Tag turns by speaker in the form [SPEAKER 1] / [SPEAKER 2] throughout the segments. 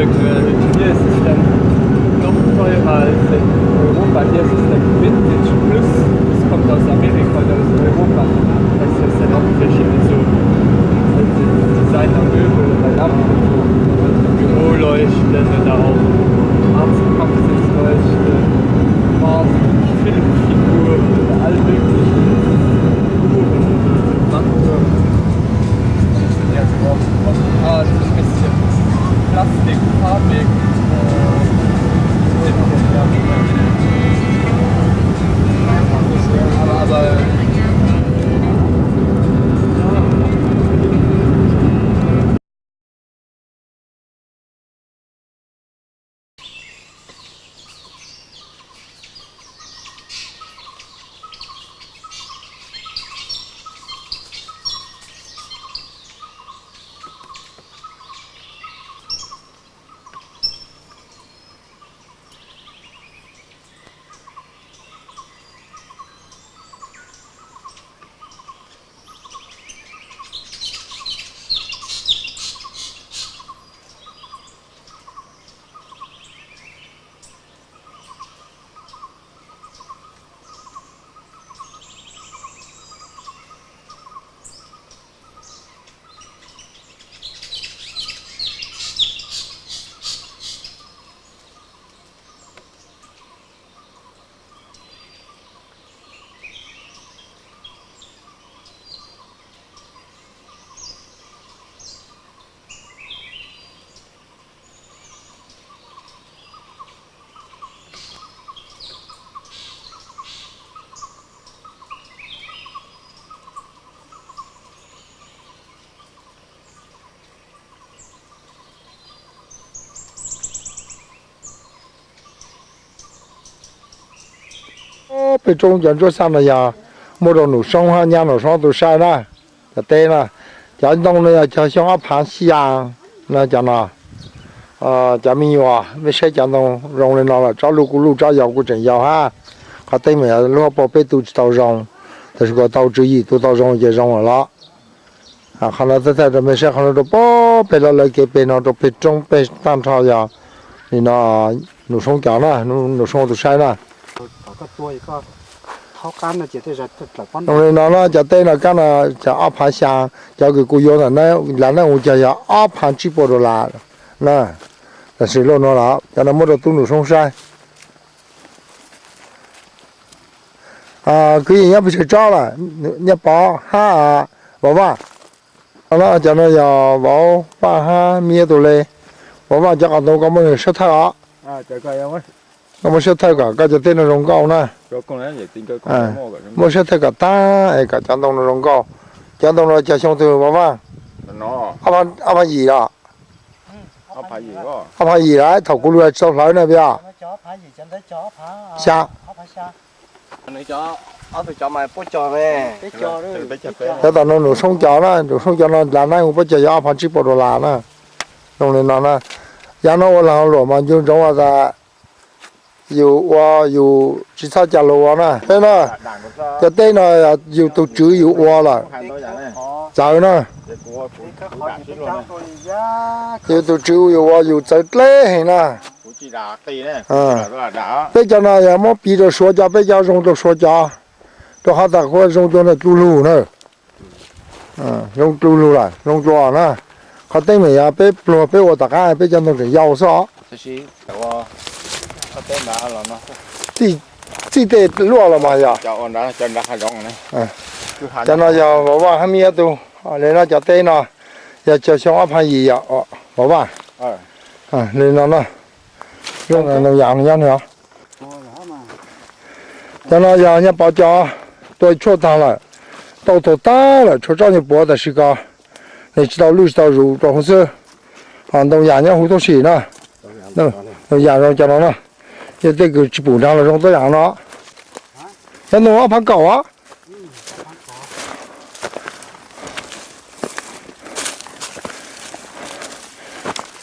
[SPEAKER 1] folgen. Hier ist es dann noch teurer als in Europa. Hier ist es dann Vintage Plus. Das kommt aus Amerika oder aus Europa. Das ist dann auch verschiedene so Designer-Möbel oder Lampen und so. Büroleuchten oder auch Arztpraxisleuchten, Vasen, Filmfiguren oder alle möglichen Figuren und Lampen. Das ist ein bisschen Plastik, farbig. Aber
[SPEAKER 2] bên trong dân cho sang là nhà mua đồ nụ sông ha nhà nụ sông đồ sai na là tên là cho đông là cho xong áp hàng xiang là cho nó cho mình vào mới sẽ cho đông rong lên nó là cho lúc cho dầu của trận dầu ha có tên mình lúc bỏ bê tu tàu rong thì có tàu chữ gì tu tàu rong về rong rồi đó không là thế thì mình sẽ không là đồ bỏ bê là cái bê nó đồ bê trong bê tam thao giờ thì nó nụ sông chảo na nụ sông đồ sai na
[SPEAKER 3] có tuổi có tháo cán là chỉ thấy rất là quan
[SPEAKER 2] trọng. Nó cho tên là cái là cho áp hàng sang cho cái cô yêu là nó cũng cho áp hàng chỉ bộ đồ là nè là sử dụng nó là cho nó mua được tung đủ sông sai cái gì nhá bây giờ cho là nhá bỏ ha bỏ vào nó cho nó giờ bỏ ba ha mía đồ lê bỏ vào cho con tôi có một người sẽ thao
[SPEAKER 1] trời coi em ơi
[SPEAKER 2] nó mới sẽ thay cả cái tên là rong cao nè mới sẽ thay cả ta cả chân đông là rong cao chân đông là cho xong từ bao vàng
[SPEAKER 1] nó
[SPEAKER 2] áp gì đó áp gì đấy thầu cô lừa sau lái này bây giờ sao
[SPEAKER 3] này cho mày bố cho về
[SPEAKER 2] thế tao nó nổ sông chó đó nổ sông chó nó làm này cũng bắt chờ áp hàng chip đồ là nè đông lên nó nè giá nó là rồi mà dùng trong làอยู่chỉ sao trả lúa nè thế nè cái tên nàyอยู่tổ chữอยู่qua là trời nèอยู่tổ chữอยู่quaอยู่trời lê hình nè bây giờ này mà bị được số giá bây giờ dùng được số giá tôi họ đặt qua dùng cho nó tu lù nữa dùng tu lù lại dùng cho nè họ tên mình bây giờ bây giờ đặt cái bây giờ nó phải giàu sao chỉ để lúa là mà giờ
[SPEAKER 1] cho nó hay rong này
[SPEAKER 2] cho nó giờ bảoว่าให้มีตัวเลยnó cho tên nó giờ cho xong áp hay gì vậy bảoว่าnên nó rồi nó dạng như thế cho nó giờ nhá bảo cho tôi cho thằng là到头大了出招你播的是个你知道路知道路多红色都养养好多水呢都养上叫nó呢这个基本上了用这样了那弄啊盘搞啊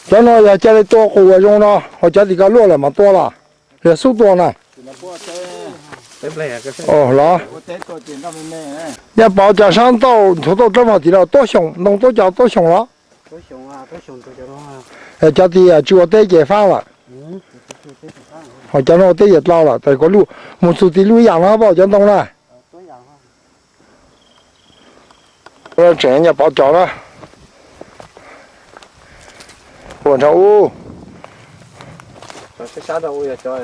[SPEAKER 2] 叫nó giờ chơi to của người dùng nó họ chơi thì cá lúa là mà to là để số to này đó nhà bảo trả sang tàu thủ tục trong một tí là to熊弄多少多熊了 cho thì chùa tết giải phang là họ cho nó tết giải lao là tại có lũ một số tí lũ dạng nó bỏ cho tông này rồi chuyển nhà bỏ chó đó buồn cháu
[SPEAKER 3] cái sao đâu cho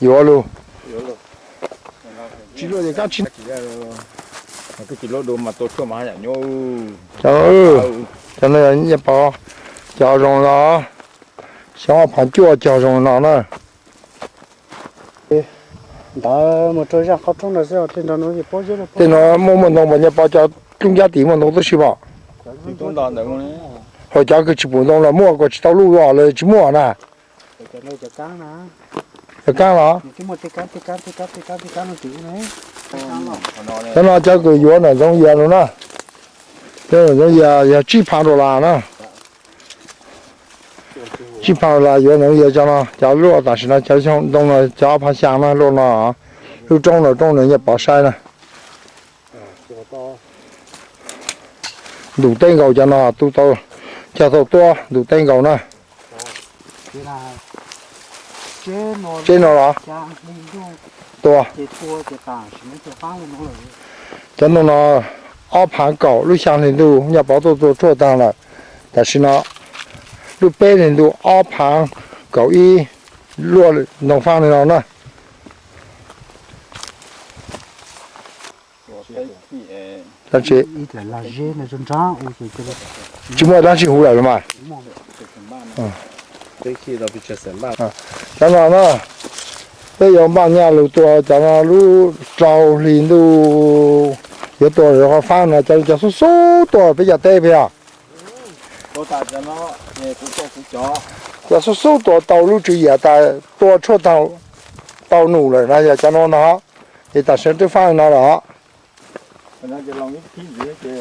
[SPEAKER 2] vô luôn
[SPEAKER 3] yếu luôn
[SPEAKER 2] chỉ lo gì các chín
[SPEAKER 4] cái kilo đồ mà tôi chưa mà nhổ
[SPEAKER 2] cho nên nhà bỏ cho rồng nó xong phản chua cho rồng nó nữa
[SPEAKER 1] đó một trôi ra khó trong là sao trên đó nó gì bao nhiêu
[SPEAKER 2] thì nó mua một đồng mà nhà bỏ cho trung giá tí một đồng tôi xí bỏ
[SPEAKER 4] thì tôi đòn được luôn
[SPEAKER 2] hồi cho cái chỉ bốn đồng là mua có chỉ tao lưu rồi là chỉ mua nè
[SPEAKER 1] cho nó cho cá nè
[SPEAKER 2] cái cá đó
[SPEAKER 1] cái một cái cá nó chịu này
[SPEAKER 2] cho nó cho cái vô này giống giờ luôn nè thế rồi giống giờ chỉ phang đồ là nè chỉ phang là vô nó giờ cho nó cho lúa但是呢就像东了就怕香了落了啊又种了也保晒了đủ tên cầu cho nó tu tao cho tao to đủ tên cầu nè trên nó đó to cho nó áo phản cầu lúc sáng thì đủ nhà bảo tôi cho tăng là但是呢lúc bé thì đủ áo phản cầu y luôn nông phan này nó nè đó chị chúng ta đang chịu hú lại rồi mà
[SPEAKER 3] tới khi đó bị chết sớm ba
[SPEAKER 2] cho nó nó bây giờ bao nhiêu lũ tua cho nó lũ trâu liền lũ有多rồi họ phan là cho số tua bây giờ tê bây giờ
[SPEAKER 4] tôi ta cho nó nghe cũng
[SPEAKER 2] cho số tua tàu lũ chú ý ta tua cho tàu nụ rồi là cho nó thì ta sẽ tới phan nó đó
[SPEAKER 4] nóจะลองนิดที่เหลือจะ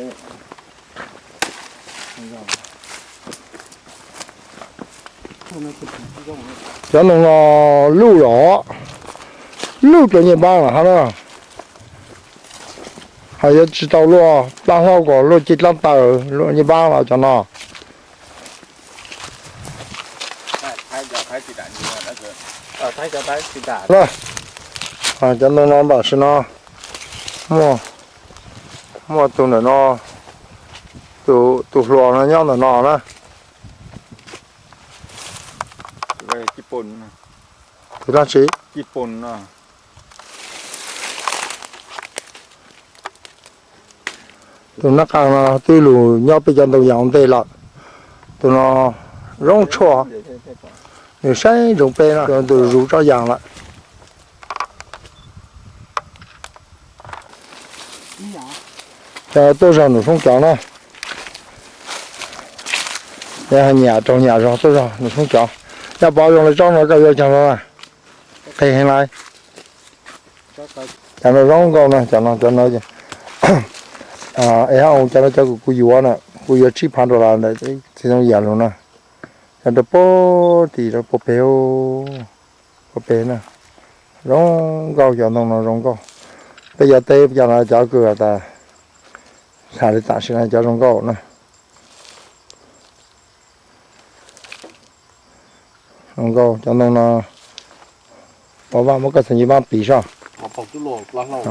[SPEAKER 2] cho nó lũ đó lũ cho nhiều bao là hả nó hay là chỉ tàu lúa bao lâu có lúa chỉ làm tàu lúa nhiều bao là cho nó
[SPEAKER 4] thái chỉ đạn như là
[SPEAKER 3] ở thái cho thái chỉ đạn
[SPEAKER 2] rồi cho nó bảo xin nó mua tụi nó tụi lúa nó nhau nó nè
[SPEAKER 4] vềญี่ปุ่น
[SPEAKER 2] thì là chỉ
[SPEAKER 4] ญี่ปุ่นเนาะ
[SPEAKER 2] tụi nó càng là tụi lù nhau bây giờ tụi dạng tê lợn tụi nó rong chua rồi sáng rong bê nó rồi tụi rủ cho dạng lại cho tôi rằng nó không chọn nữa đây nhà trong nhà rồi tôi rằng nó không chọn nhà bao dùng lại trong nó cái giờ chẳng nó thì hiện nay cho nó rong câu này cho nó gì ông cho nó cho cô vua chỉ phán đồ là đấy thì nó giả luôn nè cho nó bố thì nó bố bé nè rong câu cho nó rong câu bây giờ tê bây giờ nó cho cửa ta xả đi tạ xin cho rong câu nè rong câu cho nó bảo vào một cái thành gì ba bị sao
[SPEAKER 3] họ bọc chút lỗ lăng lỗ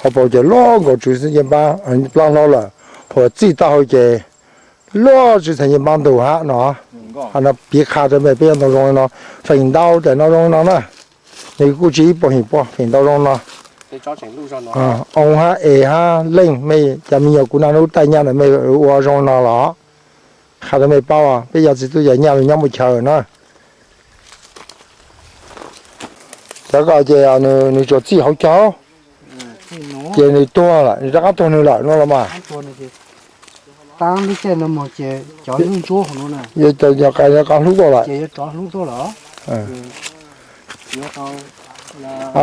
[SPEAKER 2] họ bảo cho lo có chủ sự nhân ba lăng lo là họ chỉ tao cái lo chỉ thành nhân ban đầu ha nó nó bị khá cho mấy bên nó rồi nó phình đau để nó rồi nó nè nếu cứ chỉ bảo hiểm bỏ phình đau rồi nó
[SPEAKER 3] để cho chỉnh lưu cho nó
[SPEAKER 2] ông ha ha lên mấy cho mình nhiều cũng nào tay nhau là mấy uo rồi nó đó khá cho mấy bao à bây giờ chỉ tôi dạy nhau nhau một chờ nữa đó cái gì à nó cho chỉ hậu cháu chị này to lại rất to nữa lại nó là mà
[SPEAKER 1] tăng đi trên nó một chế chó luôn chúa của nó nè
[SPEAKER 2] giờ giờ cái lúc to lại
[SPEAKER 1] chế chó lúc to lỡ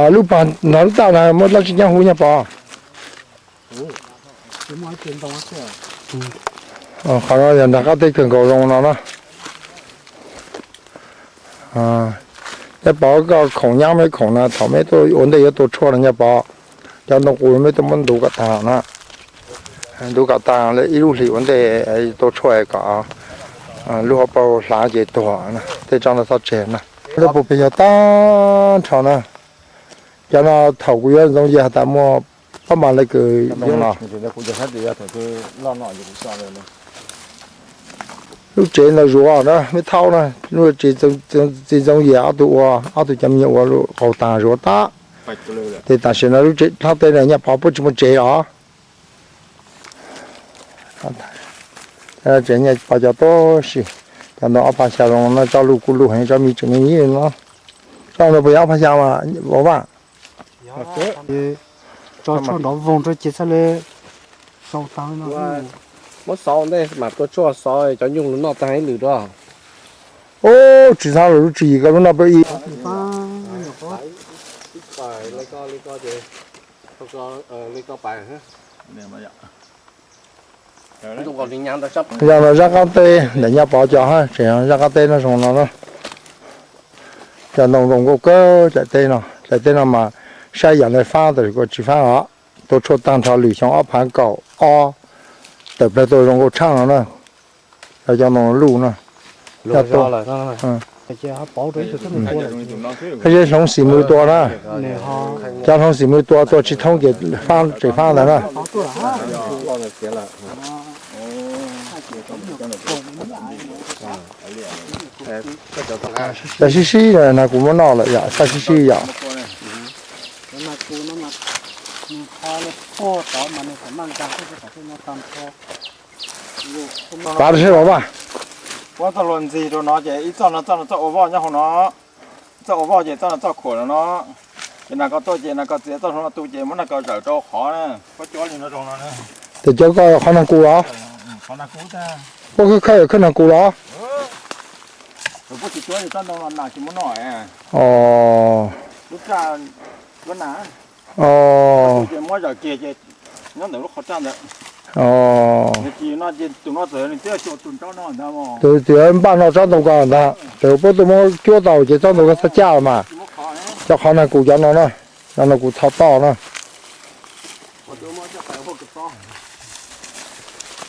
[SPEAKER 2] lúc bạn nói tao là một lần chỉ nhau hú nhà bò khả năng là các tay cường cầu rồng nó đó nhà bò cái khổng nhau mấy khổng là thảo mấy tôi ổn định tôi chua là nhà bò cho nó uống mấy tôi muốn đủ cả thằng nó đủ cả thằng lấy ít lúc thì ổn định tôi chua cả lúa bao lá dễ to nè thế trong nó sao chén nè nó bộ bây giờ tan chọn nè cho nó thầu quý giống như ta mua có mà lấy cái giống nào lúc trên là rùa đó mới thau nè lúc trên giống gì áo tụ chấm nhiều rồi cầu tà rùa ta thì ta sẽ nói lúc trên thau tên này nhập bảo bút một chế đó chế nhà bảo cho to xí cho nó áp xa rồi nó cho lũ cú hay cho mi chừng như nó cho nó bây áp xa mà bỏ vào
[SPEAKER 5] cho nó vùng cho chỉ sao le sau tăng nó
[SPEAKER 3] mất sáu đây mà tôi cho sáu cho dùng nó tay lử đó
[SPEAKER 2] ô chỉ sao rồi chỉ cái nó bị
[SPEAKER 3] phải lấy co gì lấy co bài hả không còn nhang ta sắp
[SPEAKER 2] giờ nó ra cao tê để nhà bỏ cho ha chỉ ra cao tê nó xong nó giờ nông nông có cơ chạy tê nó mà sai giờ này pha rồi có chỉ pha họ tôi cho tăng thọ lì xong áp hàng cầu o tập lại tôi nông có trang nó rồi cho nó lù nó
[SPEAKER 3] lùa cho là
[SPEAKER 5] chỉ họ bỏ đấy cho nó
[SPEAKER 2] cái gì sống xì mười tua đó cho sống xì mười tua chỉ thông cái chỉ pha là nó sa xí này là cũng muốn nói là dạ sa xí dạ bà được chưa bà
[SPEAKER 4] quá tao luận gì rồi nó vậy ít cho nó ở vào nhá cho ở vào vậy cho nó cho khổ nó cái nào có tôi vậy nào có dễ cho nó tu vậy muốn là có trở cho khó nè có chỗ gì nó trong nó nè
[SPEAKER 2] thì cho coi khả năng cú đó
[SPEAKER 4] khó là cú ta
[SPEAKER 2] có cái khả năng cú đó
[SPEAKER 4] rồi có chỉ chỗ thì cho nó nào chỉ muốn nói lúc ra vẫn ná chuyện mỗi giờ kia chứ nó nếu lúc khó chăn đấy chỉ nó chỉ tụi nó tới thì tiếc chỗ tụi cháu nó làm mà
[SPEAKER 2] từ em ban nó cho tụi con ta từ bữa tụi nó chúa tàu chỉ cho tụi cái sát mà cho khả năng cú cho nó cú tháo to nó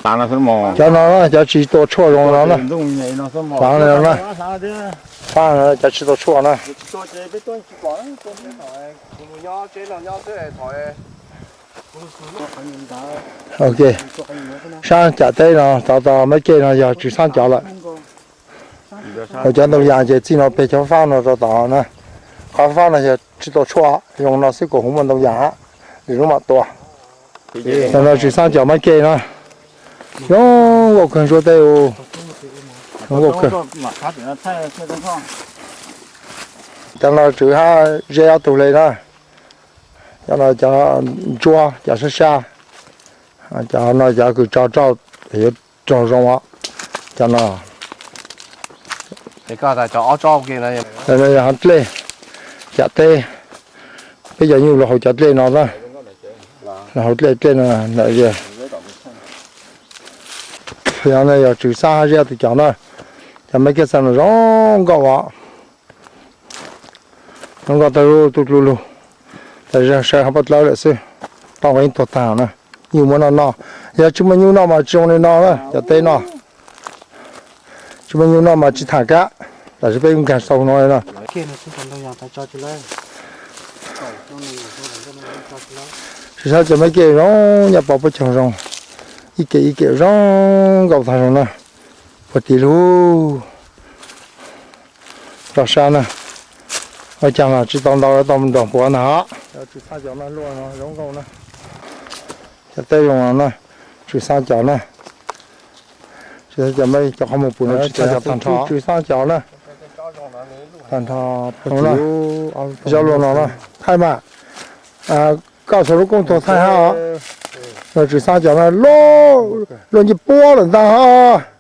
[SPEAKER 4] tàn là phân mỏ
[SPEAKER 2] cho nó cho chỉ tổ chua rồi nó phang này nó phang nó cho chỉ tổ chua nó ok sang chả tây nó tao mấy cái nó giờ chỉ sang chả lại ở trên đầu nhà chỉ nó bị cho phang nó tao nó khó phang nó giờ chỉ tổ chua dùng nó sẽ cổ hùng mình đầu nhà để nó mặc to nó chỉ sang chả mấy cái nó có cần số tay ô không có cần cho nó chữ ha rau tủ lấy đó cho nó cho chua cho sữa xa cho nó cho cứ cho thì cho rong á cho nó
[SPEAKER 3] để coi là cho kia này
[SPEAKER 2] đây là hạt lê chả tê bây giờ như là hồi chả tê nó đó là hồi lê trên là lại gì thì anh này trừ xa ra thì cho nó cho mấy cái sản nó rong cao quá nó có từ từ luôn tại ra sẽ không bắt lâu lại xí tao phải tổ tao nè nhiều món nó giờ chúng mình nhiều nó mà trồng lên nó đó giờ tây nó chúng mình nhiều nó mà chỉ thả cá là sẽ bên cả sâu nó nè
[SPEAKER 5] kia nó cũng còn đâu nhà ta cho lên
[SPEAKER 2] chỉ sao cho mấy cái rong nhập vào bên trong rong ít cái rong gạo thằng nè một tí luôn rồi sao nè ở trong là chỉ tông đâu tông đồng của nó chỉ sao cho nó luôn nó giống câu nè cho tây dùng nó chỉ sao cho nè chỉ cho mấy cho không một bữa nữa chỉ cho thằng chó chỉ sao cho nè thằng chó không nè cho luôn nó nè thay mà cao số lúc công tổ thay ha rồi chỉ sao cho nó lô như búa lần ta ha